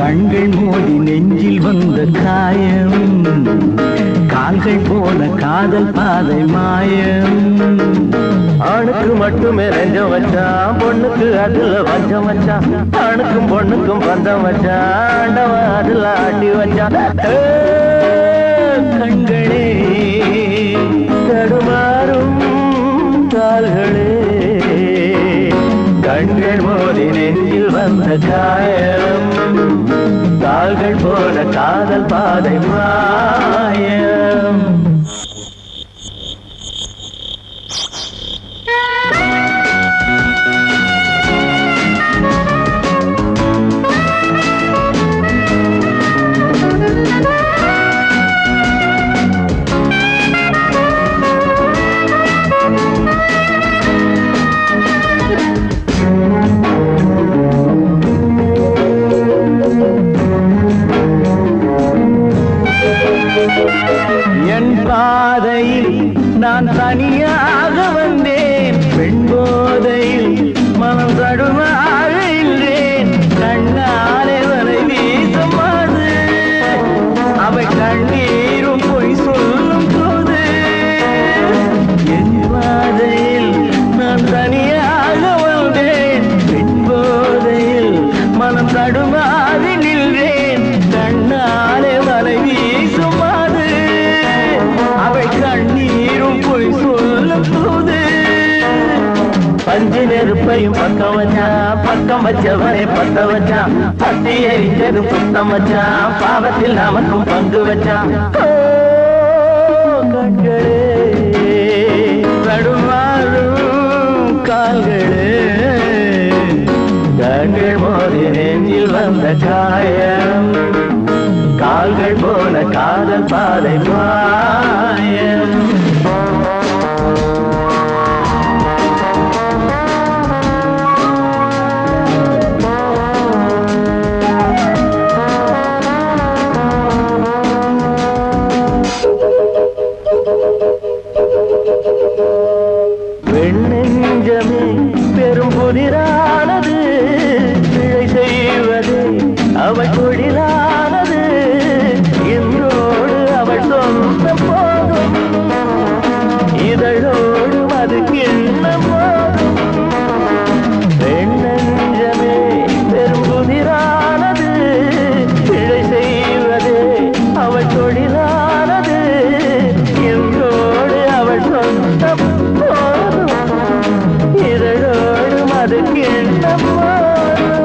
கண்கள் மோதி நெஞ்சில் வந்த காயம், கால்கள் போன காதல் பாதை மாயம். ஆணுக்கு மட்டுமே நெஞ்சம் வச்சான், பொண்ணுக்கு அதுல வஞ்சம் வச்சான். ஆணுக்கும் பொண்ணுக்கும் பந்தம் வச்சான், ஆண்டவன் அதுல ஆட்டி வச்சான். கண்களே தடுமாறும் கால்களே, கண்கள் மோதி நெஞ்சில் வந்த காயம், கால்கள் போன காதல் பாதை மாயம். என் பாதையில் நான் தனியாக வந்தேன், பெண் போதையில் மனம் தடுமாறுகின்றேன். கண்ணாலே வரை வீசும் அது, அவை கண்ணீரும் பொய் சொல்லும் போது. என் பாதையில் நான் தனியாக வந்தேன், பெண் போதையில் மனம் தடுமாறி நின்றேன். கண்ணாலே வரை வீசும் கண்ணீரும் போய் சொல்லும் போது. பஞ்சு நெருப்பையும் பக்கம் வச்சான், பக்கம் வச்சவரை பத்த வச்சான். பட்டி எரிஞ்சது புத்தம் வச்சான், பாவத்தில் நமக்கும் பங்கு வச்சான். கண்களே தடுமாறும் கால்களே, கண்கள் மோதி நெஞ்சில் வந்த காயம், கால்கள் போன காதல் பாதை மாயம். பெண்ணெஞ்சமே பெரும் புதிரானது, பிழை செய்வது அவள் தொழிலானது. இன்றோடு அவள் சொந்த போதும், இதழோடு அது கிண்ண போதும். பெண்ணெஞ்சமே பெரும் புதிரானது, பிழை செய்வது அவள் தொழிலானது. இன்றோடு அவள் சொந்த போதும், இதழோடு அது கிண்ண போதும்.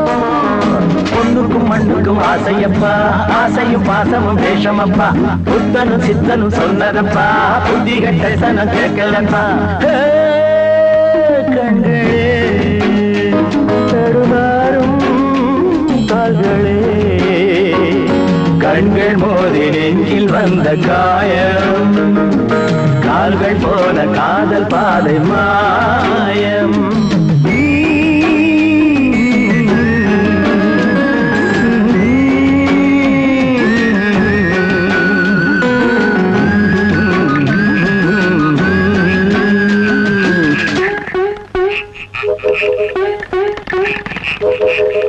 பொண்ணுக்கும் மண்ணுக்கும் ஆசையப்பா, ஆசையும் பாசமும் வேஷமப்பா. புத்தனும் சித்தனும் சொன்னதப்பா, புத்தி கட்ட சனம் கேட்கலப்பா. கண்களே தடுமாறும் கால்களே, கண்கள் மோதி நெஞ்சில் வந்த காயம், கால்கள் போன காதல் பாதை மாயம். Thank you.